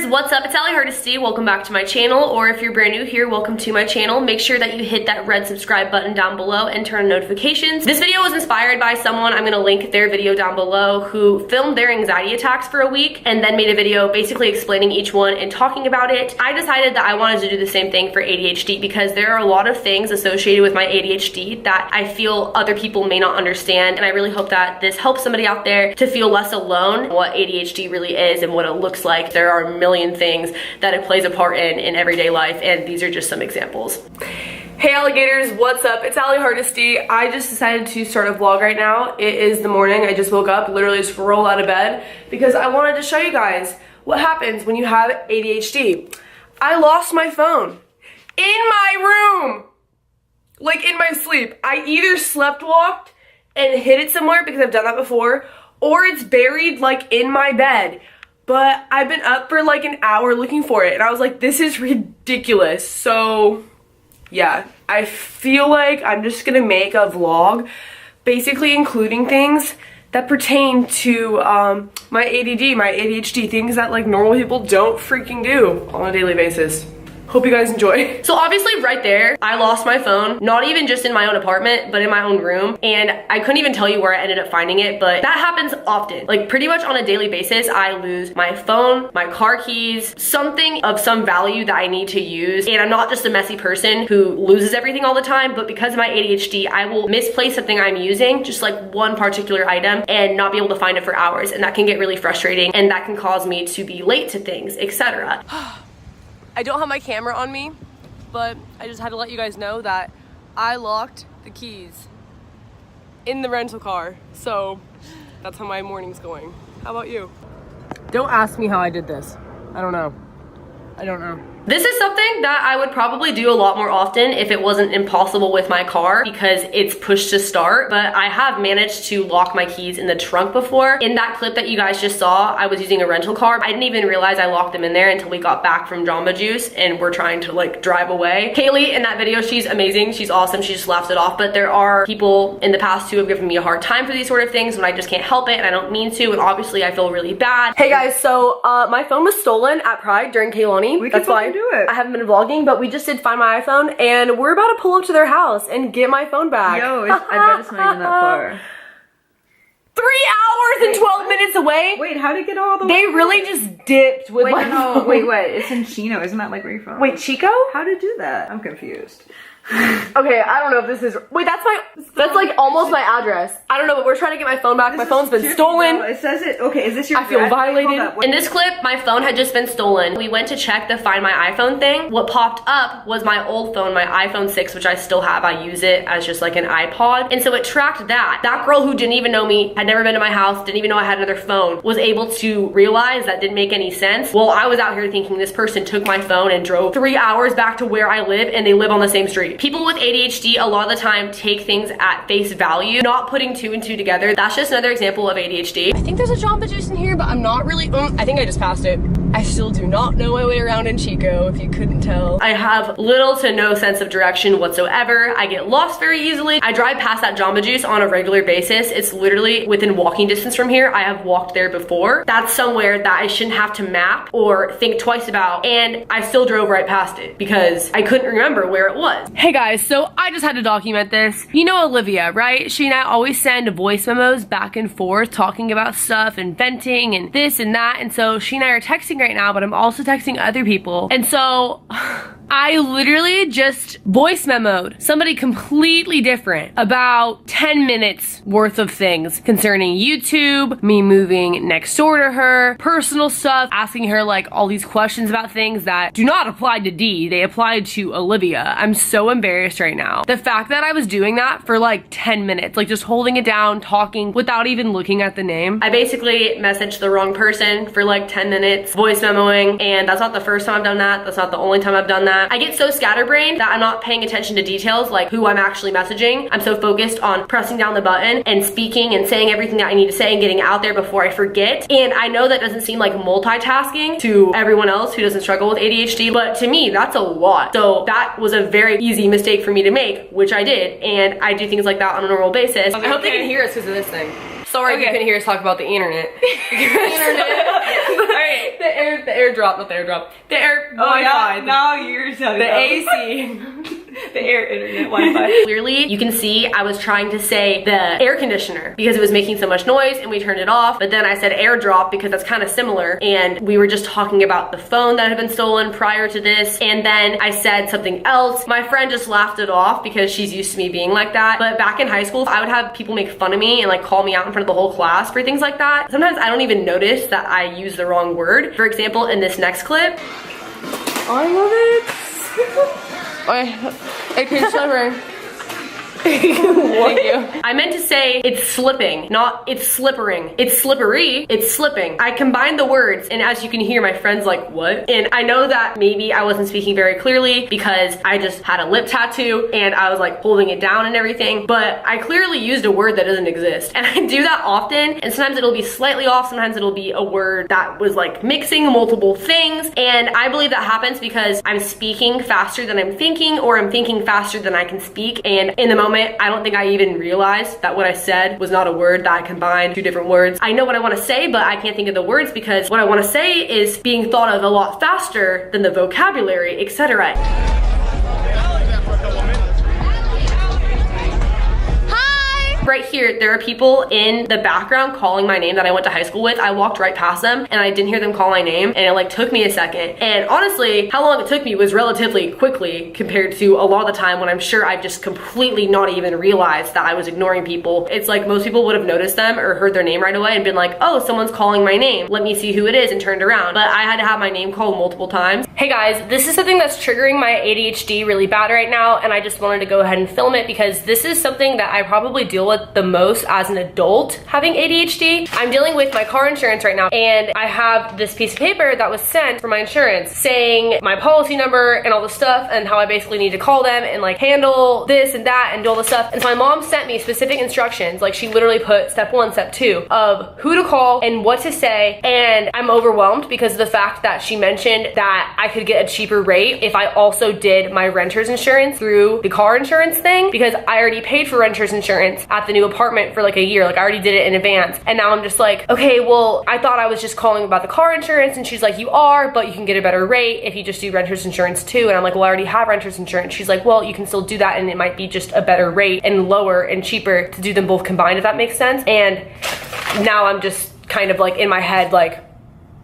what's up? It's Allie Hardesty. Welcome back to my channel, or if you're brand new here, welcome to my channel. Make sure that you hit that red subscribe button down below and turn on notifications. This video was inspired by someone, I'm gonna link their video down below, who filmed their anxiety attacks for a week and then made a video basically explaining each one and talking about it. I decided that I wanted to do the same thing for ADHD because there are a lot of things associated with my ADHD that I feel other people may not understand, and I really hope that this helps somebody out there to feel less alone what ADHD really is and what it looks like. There are a million things that it plays a part in everyday life, and these are just some examples. Hey alligators, what's up? It's Allie Hardesty. I just decided to start a vlog right now. It is the morning. I just woke up, literally just rolled out of bed because I wanted to show you guys what happens when you have ADHD. I lost my phone in my room, like in my sleep. I either slept walked and hid it somewhere because I've done that before, or it's buried like in my bed. But I've been up for like an hour looking for it, and I was like, this is ridiculous. So yeah, I feel like I'm just gonna make a vlog basically including things that pertain to my ADD, my ADHD, things that like normal people don't freaking do on a daily basis. Hope you guys enjoy. So obviously right there, I lost my phone, not even just in my own apartment, but in my own room. And I couldn't even tell you where I ended up finding it, but that happens often. Like pretty much on a daily basis, I lose my phone, my car keys, something of some value that I need to use. And I'm not just a messy person who loses everything all the time, but because of my ADHD, I will misplace something I'm using, just like one particular item, and not be able to find it for hours. And that can get really frustrating, and that can cause me to be late to things, etc. I don't have my camera on me, but I just had to let you guys know that I locked the keys in the rental car. So that's how my morning's going. How about you? Don't ask me how I did this. I don't know. I don't know. This is something that I would probably do a lot more often if it wasn't impossible with my car because it's push to start, but I have managed to lock my keys in the trunk before. In that clip that you guys just saw, I was using a rental car. I didn't even realize I locked them in there until we got back from Jamba Juice and we're trying to like drive away. Kaylee in that video, she's amazing. She's awesome. She just laughs it off, but there are people in the past who have given me a hard time for these sort of things when I just can't help it and I don't mean to, and obviously I feel really bad. Hey guys, so my phone was stolen at Pride during Kaylani. That's why do it. I haven't been vlogging, but we just did find my iPhone and we're about to pull up to their house and get my phone back. Yo, I bet it's not even that far. 3 hours and 12 minutes away. Wait, how did it get all the way? They really just dipped with my phone. Wait, it's in Chino. Isn't that like where you're from? Wait, Chico? How did it do that? I'm confused. Okay, I don't know if this is, wait, that's like almost my address. I don't know, but we're trying to get my phone back. My phone's been stolen. No, it says it. Okay, is this your I feel address? violated. In this clip, my phone had just been stolen. We went to check the Find My iPhone thing. What popped up was my old phone, my iPhone 6, which I still have. I use it as just like an iPod. And so it tracked that. That girl who didn't even know me, had never been to my house, didn't even know I had another phone, was able to realize that didn't make any sense. Well, I was out here thinking this person took my phone and drove 3 hours back to where I live, and they live on the same street. People with ADHD a lot of the time take things at face value, not putting two and two together. That's just another example of ADHD. I think there's a Jamba Juice in here, but I'm not really, I think I just passed it. I still do not know my way around in Chico, if you couldn't tell. I have little to no sense of direction whatsoever. I get lost very easily. I drive past that Jamba Juice on a regular basis. It's literally within walking distance from here. I have walked there before. That's somewhere that I shouldn't have to map or think twice about, and I still drove right past it because I couldn't remember where it was. Hey guys, so I just had to document this. You know Olivia, right? She and I always send voice memos back and forth talking about stuff and venting and this and that, and so she and I are texting right now, but I'm also texting other people, and so I literally just voice memoed somebody completely different about 10 minutes worth of things concerning YouTube, me moving next door to her, personal stuff, asking her like all these questions about things that do not apply to D, they applied to Olivia. I'm so embarrassed right now. The fact that I was doing that for like 10 minutes, like just holding it down, talking without even looking at the name. I basically messaged the wrong person for like 10 minutes, voice memoing, and that's not the first time I've done that. That's not the only time I've done that. I get so scatterbrained that I'm not paying attention to details like who I'm actually messaging. I'm so focused on pressing down the button and speaking and saying everything that I need to say and getting out there before I forget. And I know that doesn't seem like multitasking to everyone else who doesn't struggle with ADHD, but to me, that's a lot. So that was a very easy mistake for me to make, which I did. And I do things like that on a normal basis. I hope they can hear us because of this thing. Sorry if you couldn't hear us talk about the internet. The internet. Alright. The airdrop, not the airdrop. The air Wi-Fi. Now you're telling the AC. the air internet Wi-Fi. Clearly, you can see I was trying to say the air conditioner because it was making so much noise and we turned it off. But then I said airdrop because that's kind of similar. And we were just talking about the phone that had been stolen prior to this. And then I said something else. My friend just laughed it off because she's used to me being like that. But back in high school, I would have people make fun of me and like call me out in front of the whole class for things like that. Sometimes I don't even notice that I use the wrong word. For example, in this next clip. I love it. It tastes slippery. Thank you. I meant to say it's slipping, not it's slippering. It's slippery, it's slipping. I combined the words, and as you can hear, my friend's like, what? And I know that maybe I wasn't speaking very clearly because I just had a lip tattoo and I was like holding it down and everything, but I clearly used a word that doesn't exist. And I do that often, and sometimes it'll be slightly off, sometimes it'll be a word that was like mixing multiple things. And I believe that happens because I'm speaking faster than I'm thinking, or I'm thinking faster than I can speak. And in the moment, I don't think I even realized that what I said was not a word, that I combined two different words. I know what I want to say, but I can't think of the words because what I want to say is being thought of a lot faster than the vocabulary, etc. Right here, there are people in the background calling my name that I went to high school with. I walked right past them and I didn't hear them call my name, and it like took me a second. And honestly, how long it took me was relatively quickly compared to a lot of the time when I'm sure I've just completely not even realized that I was ignoring people. It's like most people would have noticed them or heard their name right away and been like, oh, someone's calling my name. Let me see who it is, and turned around. But I had to have my name called multiple times. Hey guys, this is something that's triggering my ADHD really bad right now, and I just wanted to go ahead and film it because this is something that I probably deal with the most as an adult having ADHD. I'm dealing with my car insurance right now, and I have this piece of paper that was sent from my insurance saying my policy number and all the stuff and how I basically need to call them and like handle this and that and do all the stuff. And so my mom sent me specific instructions, like she literally put step 1, step 2 of who to call and what to say. And I'm overwhelmed because of the fact that she mentioned that I could get a cheaper rate if I also did my renter's insurance through the car insurance thing, because I already paid for renter's insurance at the new apartment for like a year. Like I already did it in advance. And now I'm just like, okay, well, I thought I was just calling about the car insurance. And she's like, you are, but you can get a better rate if you just do renter's insurance too. And I'm like, well, I already have renter's insurance. She's like, well, you can still do that, and it might be just a better rate and lower and cheaper to do them both combined, if that makes sense. And now I'm just kind of like in my head, like,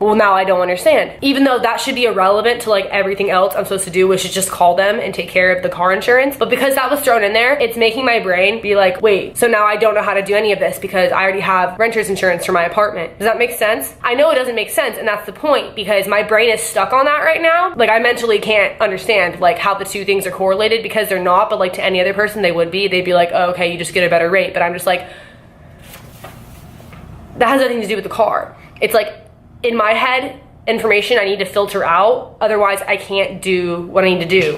well, now I don't understand. Even though that should be irrelevant to like everything else I'm supposed to do, which is just call them and take care of the car insurance. But because that was thrown in there, it's making my brain be like, wait, so now I don't know how to do any of this because I already have renter's insurance for my apartment. Does that make sense? I know it doesn't make sense, and that's the point, because my brain is stuck on that right now. Like I mentally can't understand like how the two things are correlated, because they're not, but like to any other person they would be. They'd be like, oh, okay, you just get a better rate. But I'm just like, that has nothing to do with the car. It's like, in my head, information I need to filter out, otherwise I can't do what I need to do,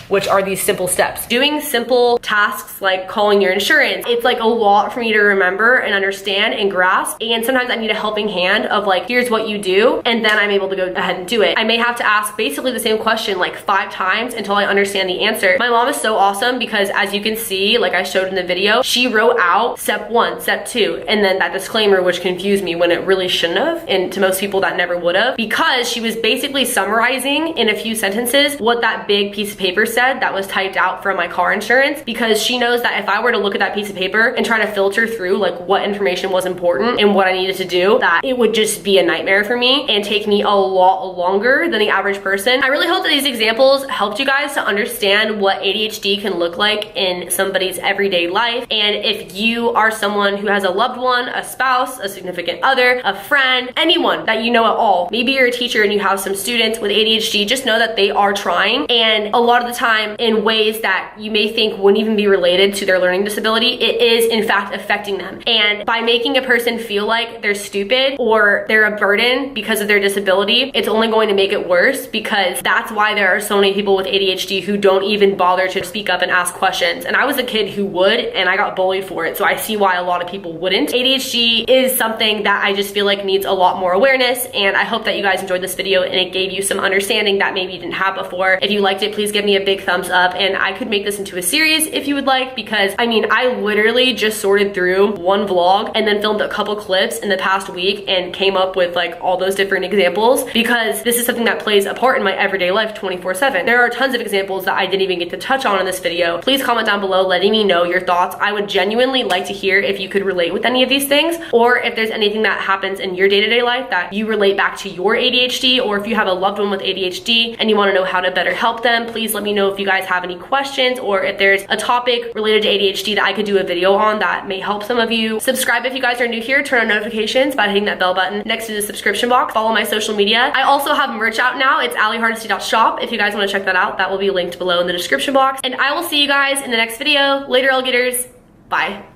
which are these simple steps. Doing simple tasks like calling your insurance, it's like a lot for me to remember and understand and grasp. And sometimes I need a helping hand of like, here's what you do, and then I'm able to go ahead and do it. I may have to ask basically the same question like 5 times until I understand the answer. My mom is so awesome because, as you can see, like I showed in the video, she wrote out step 1, step 2, and then that disclaimer, which confused me when it really shouldn't have, and to most people that never would have, because she was basically summarizing in a few sentences what that big piece of paper said that was typed out from my car insurance, because she knows that if I were to look at that piece of paper and try to filter through like what information was important and what I needed to do, that it would just be a nightmare for me and take me a lot longer than the average person. I really hope that these examples helped you guys to understand what ADHD can look like in somebody's everyday life. And if you are someone who has a loved one, a spouse, a significant other, a friend, anyone that you know at all, maybe you're a teacher and you have some students with ADHD, just know that they are trying, and a lot of the time in ways that you may think wouldn't even be related to their learning disability, it is in fact affecting them. And by making a person feel like they're stupid or they're a burden because of their disability, it's only going to make it worse, because that's why there are so many people with ADHD who don't even bother to speak up and ask questions. And I was a kid who would, and I got bullied for it, so I see why a lot of people wouldn't. ADHD is something that I just feel like needs a lot more awareness, and I hope that you guys enjoyed this video and it gave you some understanding that maybe you didn't have before. If you liked it, please give me a big big thumbs up, and I could make this into a series if you would like, because I mean, I literally just sorted through one vlog and then filmed a couple clips in the past week and came up with like all those different examples, because this is something that plays a part in my everyday life 24/7. There are tons of examples that I didn't even get to touch on in this video. Please comment down below letting me know your thoughts. I would genuinely like to hear if you could relate with any of these things, or if there's anything that happens in your day-to-day life that you relate back to your ADHD, or if you have a loved one with ADHD and you want to know how to better help them. Please let me know if you guys have any questions, or if there's a topic related to ADHD that I could do a video on that may help some of you. Subscribe if you guys are new here. Turn on notifications by hitting that bell button next to the subscription box. Follow my social media. I also have merch out now. It's alliehardesty.shop. If you guys want to check that out, that will be linked below in the description box. And I will see you guys in the next video. Later, alligators. Bye.